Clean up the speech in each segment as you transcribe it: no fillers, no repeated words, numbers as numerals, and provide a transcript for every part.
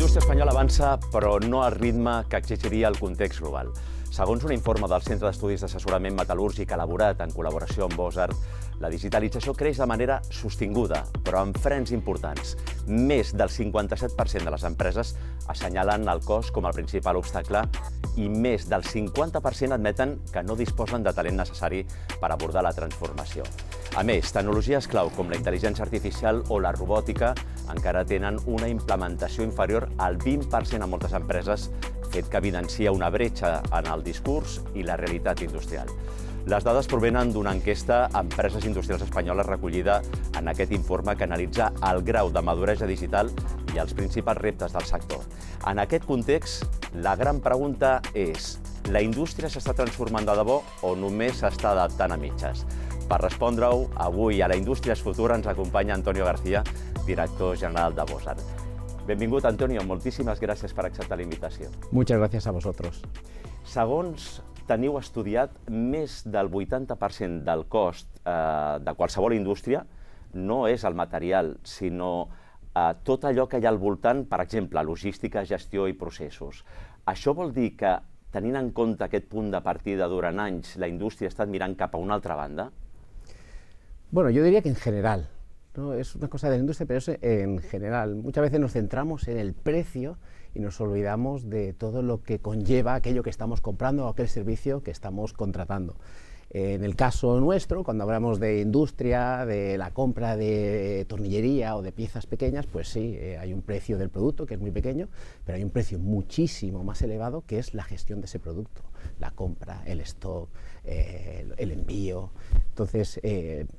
indústria espanyola avança, però no al ritme que exigiria el context global. Segons un informe del Centre d'Estudis d'Assessorament Metal·lúrgic elaborat en col·laboració amb Bossart, la digitalització creix de manera sostinguda, però amb frens importants. Més del 57% de les empreses assenyalen el cost com el principal obstacle i més del 50% admeten que no disposen de talent necessari per abordar la transformació. A més, tecnologies clau com la intel·ligència artificial o la robòtica encara tenen una implementació inferior al 20% a moltes empreses, fet que evidencia una bretxa en el discurs i la realitat industrial. Les dades provenen d'una enquesta a empreses industrials espanyoles recollida en aquest informe que analitza el grau de maduresa digital i els principals reptes del sector. En aquest context, la gran pregunta és: la indústria s'està transformant de debò o només s'està adaptant a mitges? Per respondre-ho, avui a la Indústria és Futur ens acompanya Antonio García, director general de Bossart. Benvingut, Antonio. Moltíssimes gràcies per acceptar la invitació. Muchas gracias a vosotros. Segons teniu estudiat, més del 80% del cost de qualsevol indústria no és el material, sinó tot allò que hi ha al voltant, per exemple, logística, gestió i processos. Això vol dir que, tenint en compte aquest punt de partida durant anys, la indústria ha estat mirant cap a una altra banda? Bueno, yo diría que en general, ¿no? Es una cosa de la industria, pero es en general. Muchas veces nos centramos en el precio y nos olvidamos de todo lo que conlleva aquello que estamos comprando o aquel servicio que estamos contratando. En el caso nuestro, cuando hablamos de industria, de la compra de tornillería o de piezas pequeñas, pues sí, hay un precio del producto que es muy pequeño, pero hay un precio muchísimo más elevado que es la gestión de ese producto, la compra, el stock, el envío. Entonces,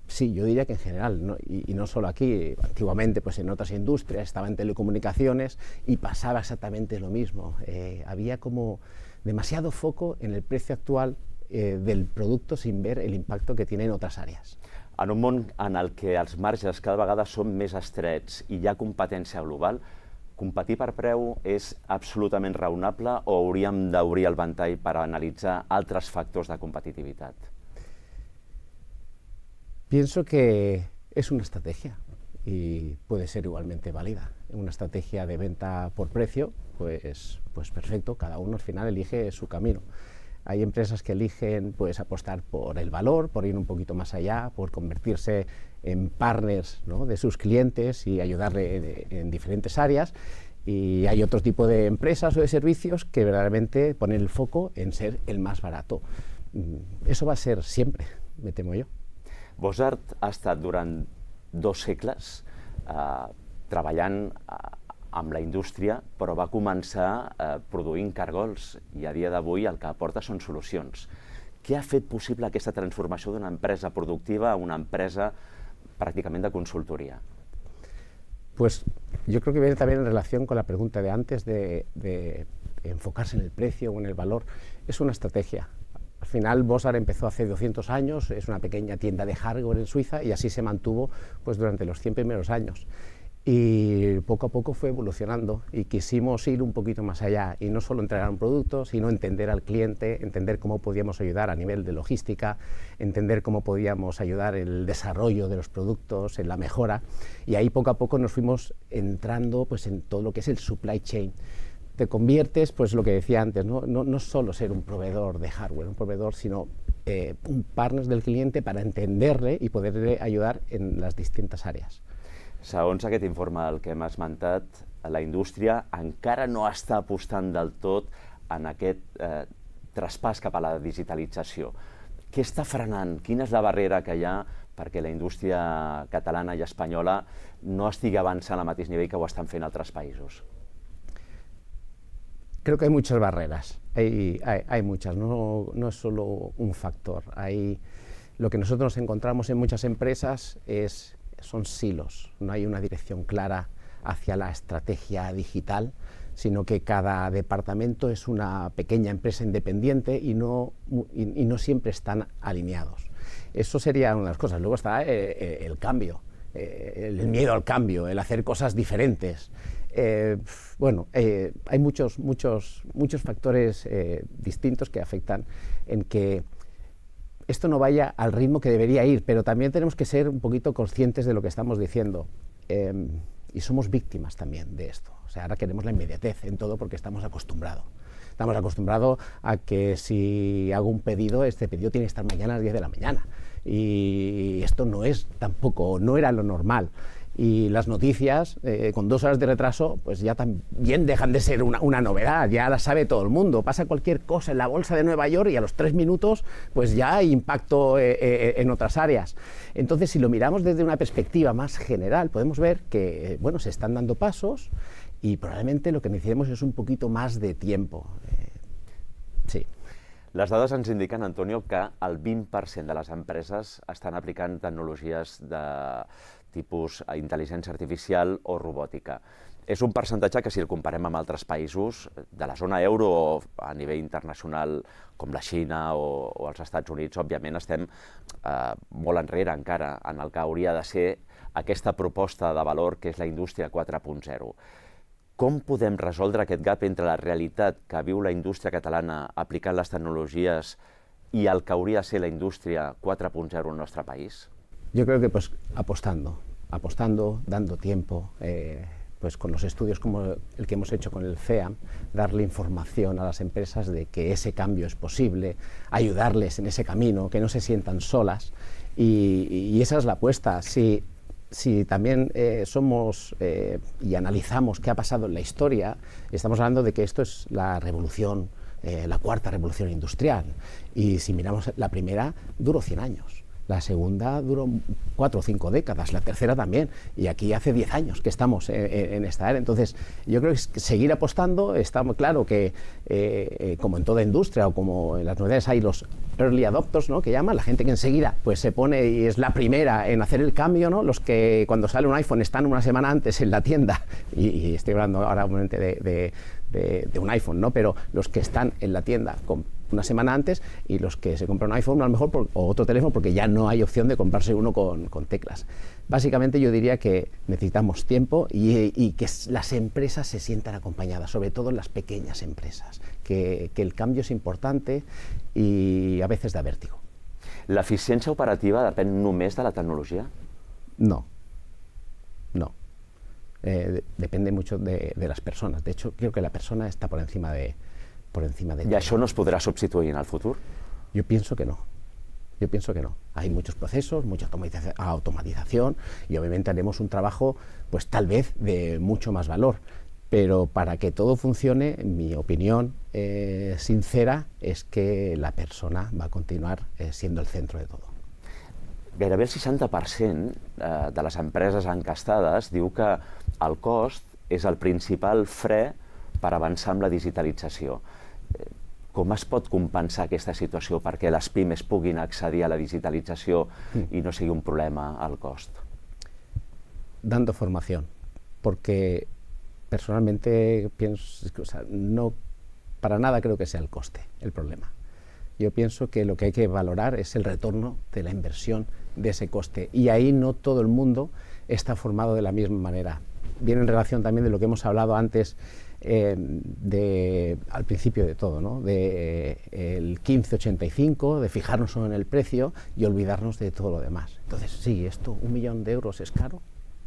sí, yo diría que en general, ¿no? Y no solo aquí, antiguamente pues en otras industrias, estaba en telecomunicaciones y pasaba exactamente lo mismo. Había como demasiado foco en el precio actual del producte sin ver el impacte que tiene en altres àrees. En un món en el que els marges cada vegada són més estrets i hi ha competència global, competir per preu és absolutament raonable o hauríem d'obrir el ventall per analitzar altres factors de competitivitat? Pienso que es una estrategia y puede ser igualmente válida. Una estrategia de venta por precio, pues perfecto, cada uno al final elige su camino. Hay empresas que eligen pues, apostar por el valor, por ir un poquito más allá, por convertirse en partners, ¿no?, de sus clientes y ayudarle en diferentes áreas. Y hay otro tipo de empresas o de servicios que verdaderamente ponen el foco en ser el más barato. Eso va a ser siempre, me temo yo. Bossart ha estat durant 2 segles treballant amb la indústria, però va començar produint cargols i a dia d'avui el que aporta són solucions. Què ha fet possible aquesta transformació d'una empresa productiva a una empresa prácticamente de consultoría? Pues yo creo que viene también en relación con la pregunta de antes de enfocarse en el precio o en el valor. Es una estrategia. Al final Bossart empezó hace 200 años, es una pequeña tienda de hardware en Suiza y así se mantuvo pues, durante los 100 primeros años. Y poco a poco fue evolucionando y quisimos ir un poquito más allá y no solo entregar un producto, sino entender al cliente, entender cómo podíamos ayudar a nivel de logística, entender cómo podíamos ayudar en el desarrollo de los productos, en la mejora, y ahí poco a poco nos fuimos entrando pues, en todo lo que es el supply chain. Te conviertes, pues lo que decía antes, no solo ser un proveedor de hardware, un proveedor, sino un partner del cliente para entenderle y poderle ayudar en las distintas áreas. Segons aquest informe del que hem esmentat, la indústria encara no està apostant del tot en aquest traspàs cap a la digitalització. Què està frenant? Quina és la barrera que hi ha perquè la indústria catalana i espanyola no estigui avançant al mateix nivell que ho estan fent altres països? Creo que hay muchas barreras, hay muchas, no es solo un factor. Lo que nosotros encontramos en muchas empresas son silos, no hay una dirección clara hacia la estrategia digital, sino que cada departamento es una pequeña empresa independiente y no siempre están alineados. Eso sería una de las cosas. Luego está el cambio, el miedo al cambio, el hacer cosas diferentes. Hay muchos factores distintos que afectan en que esto no vaya al ritmo que debería ir, pero también tenemos que ser un poquito conscientes de lo que estamos diciendo. y somos víctimas también de esto. O sea, ahora queremos la inmediatez en todo porque estamos acostumbrados. Estamos acostumbrados a que si hago un pedido, este pedido tiene que estar mañana a las 10 de la mañana. Y esto no es tampoco, no era lo normal. Y las noticias, con 2 horas de retraso, pues ya también dejan de ser una novedad, ya la sabe todo el mundo. Pasa cualquier cosa en la bolsa de Nueva York y a los 3 minutos pues ya hay impacto en otras áreas. Entonces, si lo miramos desde una perspectiva más general, podemos ver que bueno, se están dando pasos y probablemente lo que necesitemos es un poquito más de tiempo. Sí. Les dades ens indiquen, Antonio, que el 20% de les empreses estan aplicant tecnologies de tipus intel·ligència artificial o robòtica. És un percentatge que, si el comparem amb altres països de la zona euro o a nivell internacional, com la Xina o els Estats Units, òbviament estem molt enrere encara en el que hauria de ser aquesta proposta de valor que és la indústria 4.0. Com podem resoldre aquest gap entre la realitat que viu la indústria catalana aplicant les tecnologies y el que hauria de ser la indústria 4.0 en el nostre país? Yo creo que pues apostando, dando tiempo, pues con los estudios como el que hemos hecho con el CEAM, darle información a las empresas de que ese cambio es posible, ayudarles en ese camino, que no se sientan solas, y esa es la apuesta. Si también somos y analizamos qué ha pasado en la historia, estamos hablando de que esto es la revolución, la cuarta revolución industrial, y si miramos la primera duró 100 años. La segunda duró 4 o 5 décadas, la tercera también, y aquí hace 10 años que estamos en esta era. Entonces, yo creo que seguir apostando. Está muy claro que, como en toda industria o como en las novedades, hay los early adopters, ¿no?, que llaman, la gente que enseguida pues se pone y es la primera en hacer el cambio, ¿no?, los que cuando sale un iPhone están una semana antes en la tienda, y estoy hablando ahora obviamente de un iPhone, ¿no?, pero los que están en la tienda con una semana antes, y los que se compran un iPhone a lo mejor o otro teléfono porque ya no hay opción de comprarse uno con teclas. Básicamente yo diría que necesitamos tiempo y que las empresas se sientan acompañadas, sobre todo las pequeñas empresas, que el cambio es importante y a veces da vértigo. L'eficiència operativa depèn només de la tecnologia? No. Depende mucho de las personas. De hecho, creo que la persona está por encima de ¿Y això no es podrà substituir en el futur? Yo pienso que no. Hay muchos procesos, mucha automatización, y obviamente haremos un trabajo, pues tal vez de mucho más valor. Pero para que todo funcione, mi opinión sincera es que la persona va a continuar siendo el centro de todo. Gairebé el 60% de les empreses encastades diu que el cost és el principal fre per avançar amb la digitalització. Com es pot compensar aquesta situació perquè les pimes puguin accedir a la digitalització i no sigui un problema el cost? Dando formación, porque personalmente pienso, no, para nada creo que sea el coste el problema. Yo pienso que lo que hay que valorar es el retorno de la inversión de ese coste, y ahí no todo el mundo está formado de la misma manera. Viene en relación también de lo que hemos hablado antes, al principio de todo, ¿no?, el 1585, de fijarnos solo en el precio y olvidarnos de todo lo demás. Entonces, sí, esto, 1 millón de euros es caro,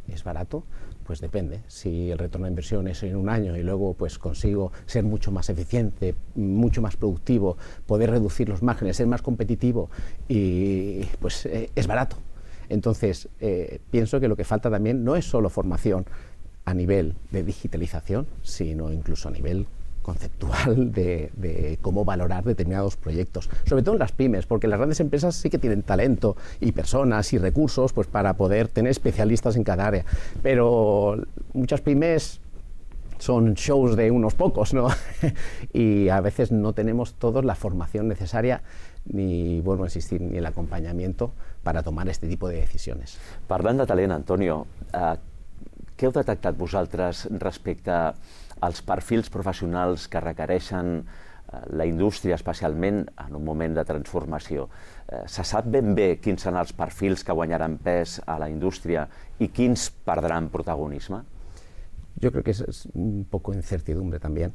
es barato, pues depende. Si el retorno de inversión es en un año y luego pues consigo ser mucho más eficiente, mucho más productivo, poder reducir los márgenes, ser más competitivo, y pues es barato. Entonces, pienso que lo que falta también no es solo formación a nivel de digitalización, sino incluso a nivel conceptual de cómo valorar determinados proyectos, sobre todo en las pymes, porque las grandes empresas sí que tienen talento y personas y recursos pues para poder tener especialistas en cada área, pero muchas pymes son shows de unos pocos, ¿no? Y a veces no tenemos todos la formación necesaria, ni, vuelvo a insistir, ni el acompañamiento para tomar este tipo de decisiones. Parlant de talent, Antonio, què heu detectat vosaltres respecte als perfils professionals que requereixen la indústria, especialment en un moment de transformació? Se sap ben bé quins seran els perfils que guanyaran pes a la indústria i quins perdran protagonisme? Yo creo que es un poco incertidumbre también,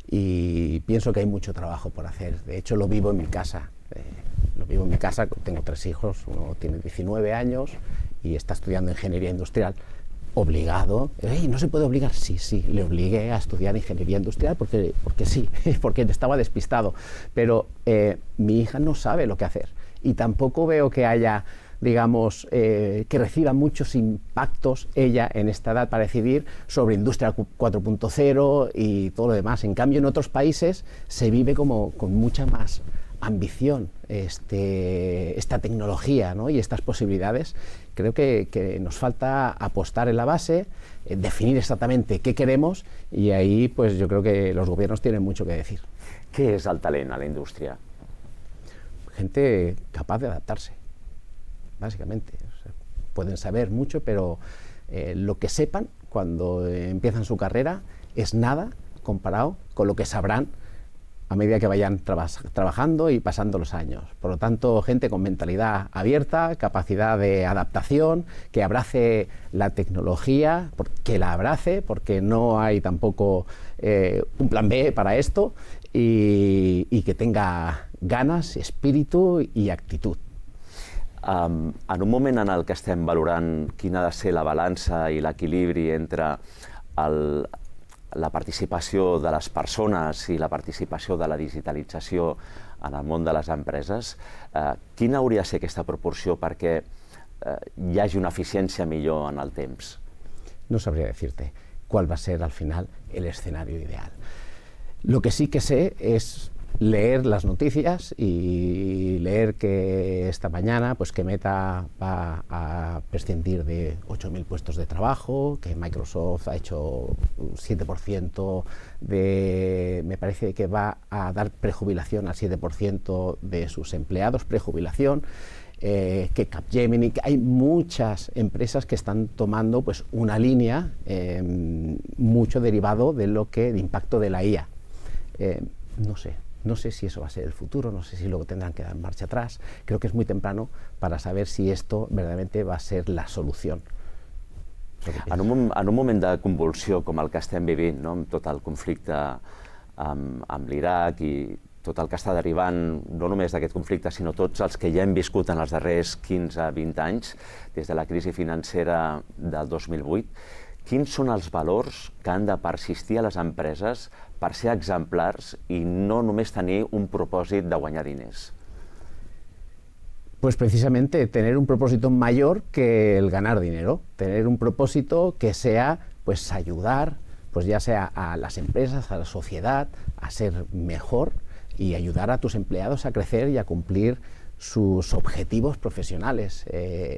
y pienso que hay mucho trabajo por hacer. De hecho, lo vivo en mi casa. Tengo 3 hijos, uno tiene 19 años y está estudiando ingeniería industrial, obligado. "Ey, no se puede obligar". Sí, le obligué a estudiar ingeniería industrial porque sí, porque estaba despistado. Pero mi hija no sabe lo que hacer y tampoco veo que haya, digamos, que reciba muchos impactos ella en esta edad para decidir sobre industria 4.0 y todo lo demás. En cambio, en otros países se vive como con mucha más ambición esta tecnología, ¿no? Y estas posibilidades. Creo que nos falta apostar en la base, definir exactamente qué queremos, y ahí pues yo creo que los gobiernos tienen mucho que decir. Què és el talent a la indústria? Gente capaz de adaptarse, básicamente. O sea, pueden saber mucho, pero lo que sepan cuando empiezan su carrera es nada comparado con lo que sabrán a medida que vayan trabajando y pasando los años. Por lo tanto, gente con mentalidad abierta, capacidad de adaptación, que abrace la tecnología, que la abrace, porque no hay tampoco un plan B para esto, y que tenga ganas, espíritu i actitud. En un moment en el que estem valorant quina ha de ser la balança i l'equilibri entre la participació de les persones i la participació de la digitalització en el món de les empreses, quina hauria de ser aquesta proporció perquè hi hagi una eficiència millor en el temps? No sabría decirte cuál va a ser al final el escenario ideal. Lo que sí que sé es leer las noticias y leer que esta mañana pues que Meta va a prescindir de 8.000 puestos de trabajo, que Microsoft ha hecho un 7% me parece que va a dar prejubilación al 7% de sus empleados, prejubilación, que Capgemini, que hay muchas empresas que están tomando pues una línea mucho derivado de impacto de la IA. No sé si eso va a ser el futuro, no sé si luego tendrán que dar marcha atrás. Creo que es muy temprano para saber si esto verdaderamente va a ser la solución. En un moment de convulsió com el que estem vivint, no? Amb tot el conflicte amb l'Iraq i tot el que està derivant, no només d'aquest conflicte, sinó tots els que ja hem viscut en els darrers 15-20 anys, des de la crisi financera del 2008, quins són els valors que han de persistir a les empreses per ser exemplars i no només tenir un propòsit de guanyar diners? Pues precisamente tener un propósito mayor que el ganar dinero, tener un propósito que sea pues ayudar, pues ya sea a las empresas, a la sociedad, a ser mejor y ayudar a tus empleados a crecer y a cumplir sus objetivos profesionales,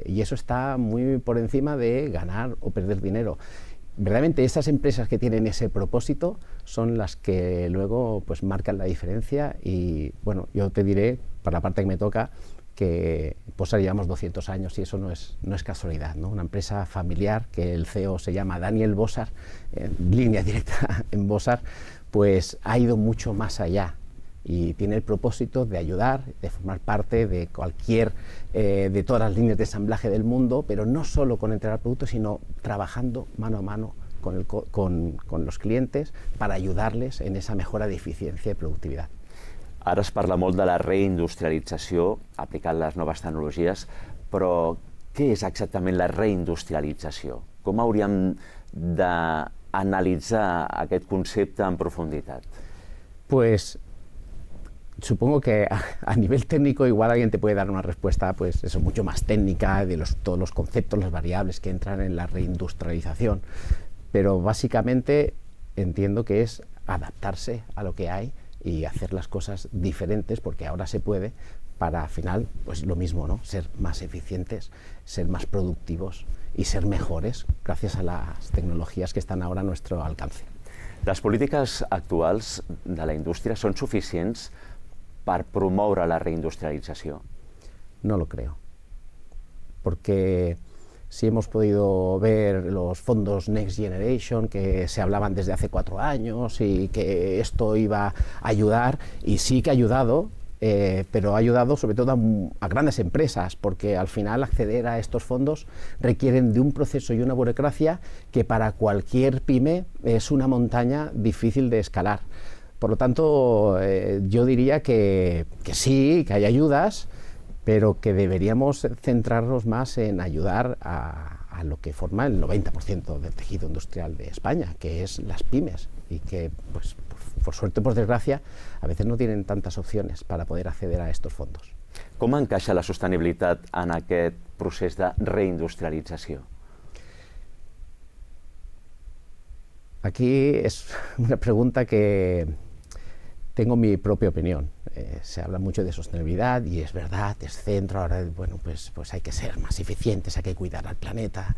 y eso está muy por encima de ganar o perder dinero. Verdaderamente esas empresas que tienen ese propósito son las que luego pues marcan la diferencia, y bueno, yo te diré, para la parte que me toca, que Bossard llevamos 200 años y eso no es casualidad, ¿no? Una empresa familiar, que el CEO se llama Daniel Bossard, línea directa en Bossard, pues ha ido mucho más allá y tiene el propósito de ayudar, de formar parte de de todas las líneas de ensamblaje del mundo, pero no solo con entregar productos, sino trabajando mano a mano con los clientes para ayudarles en esa mejora de eficiencia y productividad. Ara es parla molt de la reindustrialització aplicant les noves tecnologies, però què és exactament la reindustrialització? Com hauríem d'analitzar aquest concepte en profunditat? Pues supongo que a nivel técnico igual alguien te puede dar una respuesta pues eso, mucho más técnica de todos los conceptos, las variables que entran en la reindustrialización, pero básicamente entiendo que es adaptarse a lo que hay y hacer las cosas diferentes, porque ahora se puede, para al final pues lo mismo, ¿no? Ser más eficientes, ser más productivos y ser mejores gracias a las tecnologías que están ahora a nuestro alcance. Les polítiques actuals de la indústria són suficients per promoure la reindustrialització? No lo creo, porque si hemos podido ver los fondos Next Generation que se hablaban desde hace 4 años y que esto iba a ayudar, y sí que ha ayudado, pero ha ayudado sobre todo a grandes empresas, porque al final acceder a estos fondos requieren de un proceso y una burocracia que para cualquier pyme es una montaña difícil de escalar. Por lo tanto, yo diría que sí, que hay ayudas, pero que deberíamos centrarnos más en ayudar a a lo que forma el 90% del tejido industrial de España, que es las pymes, y que, pues, por suerte o por desgràcia, a veces no tienen tantas opciones para poder acceder a estos fondos. Com encaixa la sostenibilitat en aquest procés de reindustrialització? Aquí es una pregunta que tengo mi propia opinión. Se habla mucho de sostenibilidad y es verdad, es centro, ahora bueno, pues hay que ser más eficientes, hay que cuidar al planeta,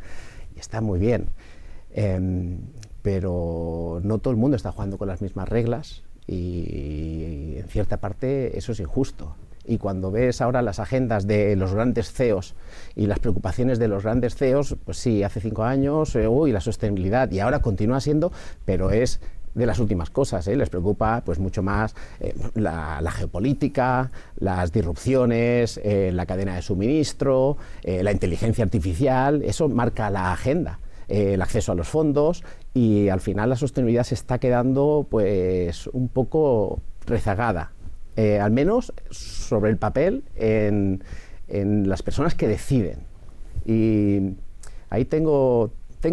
y está muy bien. Pero no todo el mundo está jugando con las mismas reglas y en cierta parte eso es injusto. Y cuando ves ahora las agendas de los grandes CEOs y las preocupaciones de los grandes CEOs, pues sí, hace 5 años, la sostenibilidad, y ahora continúa siendo, pero es de las últimas cosas, les preocupa pues mucho más la geopolítica, las disrupciones, la cadena de suministro, la inteligencia artificial, eso marca la agenda. El acceso a los fondos, y al final la sostenibilidad se está quedando pues un poco rezagada, al menos sobre el papel en las personas que deciden. Y ahí tengo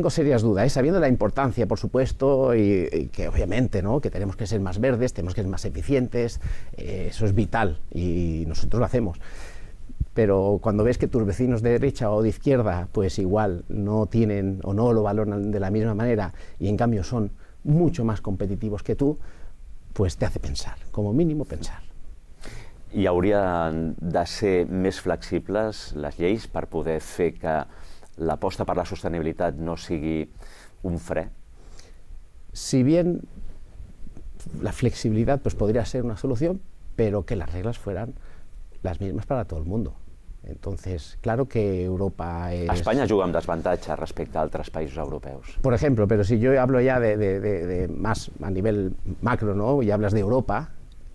serias dudas, sabiendo la importancia, por supuesto, y que obviamente, ¿no?, que tenemos que ser más verdes, tenemos que ser más eficientes, eso es vital y nosotros lo hacemos. Pero cuando ves que tus vecinos de derecha o de izquierda pues igual no tienen o no lo valoran de la misma manera, y en cambio son mucho más competitivos que tú, pues te hace pensar, como mínimo pensar. I haurien de ser més flexibles les lleis per poder fer que l'aposta per la sostenibilitat no sigui un fre? Si bien la flexibilidad pues podría ser una solución, pero que las reglas fueran las mismas para todo el mundo. Entonces, claro que Europa es... Espanya juga amb desavantatge respecte a altres països europeus. Por ejemplo, pero si yo hablo ya de más a nivel macro, ¿no?, y hablas de Europa,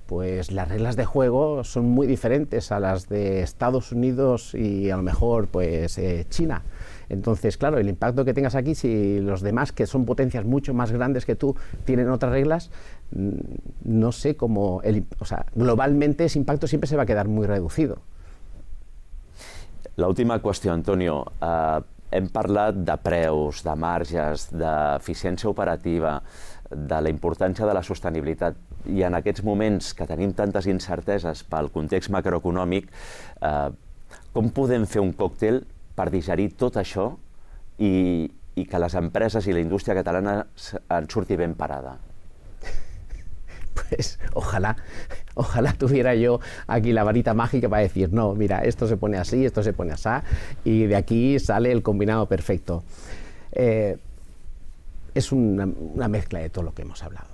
pues las reglas de juego son muy diferentes a las de Estados Unidos y a lo mejor pues China. Entonces, claro, el impacto que tengas aquí, si los demás, que son potencias mucho más grandes que tú, tienen otras reglas, no sé cómo... O sea, globalmente ese impacto siempre se va a quedar muy reducido. L'última qüestió, Antonio. Hem parlat de preus, de marges, d'eficiència operativa, de la importància de la sostenibilitat, i en aquests moments que tenim tantes incerteses pel context macroeconòmic, com podem fer un còctel per digerir tot això i que les empreses i la indústria catalana en surti ben parada? Pues ojalá tuviera yo aquí la varita mágica para decir, no, mira, esto se pone así, esto se pone así, y de aquí sale el combinado perfecto. Es una mezcla de todo lo que hemos hablado.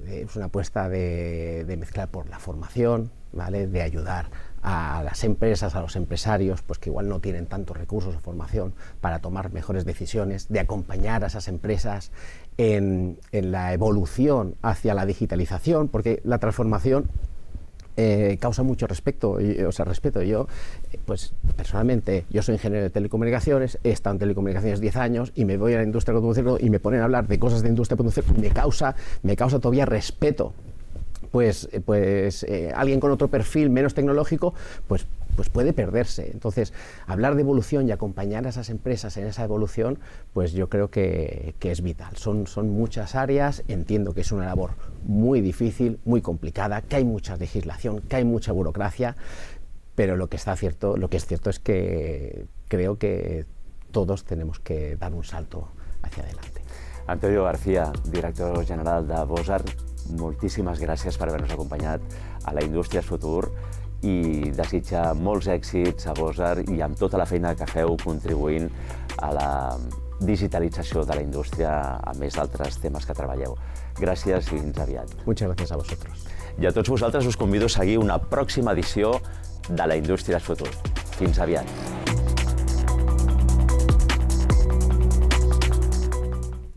Es una apuesta de mezclar por la formación, ¿vale?, de ayudar a las empresas, a los empresarios, pues que igual no tienen tantos recursos o formación para tomar mejores decisiones, de acompañar a esas empresas en la evolución hacia la digitalización, porque la transformación causa mucho respeto. Yo, pues personalmente, yo soy ingeniero de telecomunicaciones, he estado en telecomunicaciones 10 años y me voy a la industria 4.0 y me ponen a hablar de cosas de industria 4.0 y me causa todavía respeto. Pues alguien con otro perfil menos tecnológico, pues puede perderse. Entonces, hablar de evolución y acompañar a esas empresas en esa evolución, pues yo creo que es vital. Son muchas áreas, entiendo que es una labor muy difícil, muy complicada, que hay mucha legislación, que hay mucha burocracia, pero lo que es cierto es que creo que todos tenemos que dar un salto hacia adelante. Antonio García, director general de Bossart, moltíssimes gràcies per haver-nos acompanyat a la Indústria és Futur, i desitja molts èxits a Bossart i amb tota la feina que feu contribuint a la digitalització de la indústria, a més d'altres temes que treballeu. Gràcies i fins aviat. Muchas gracias a vosotros. I a tots vosaltres us convido a seguir una pròxima edició de la Indústria és Futur. Fins aviat.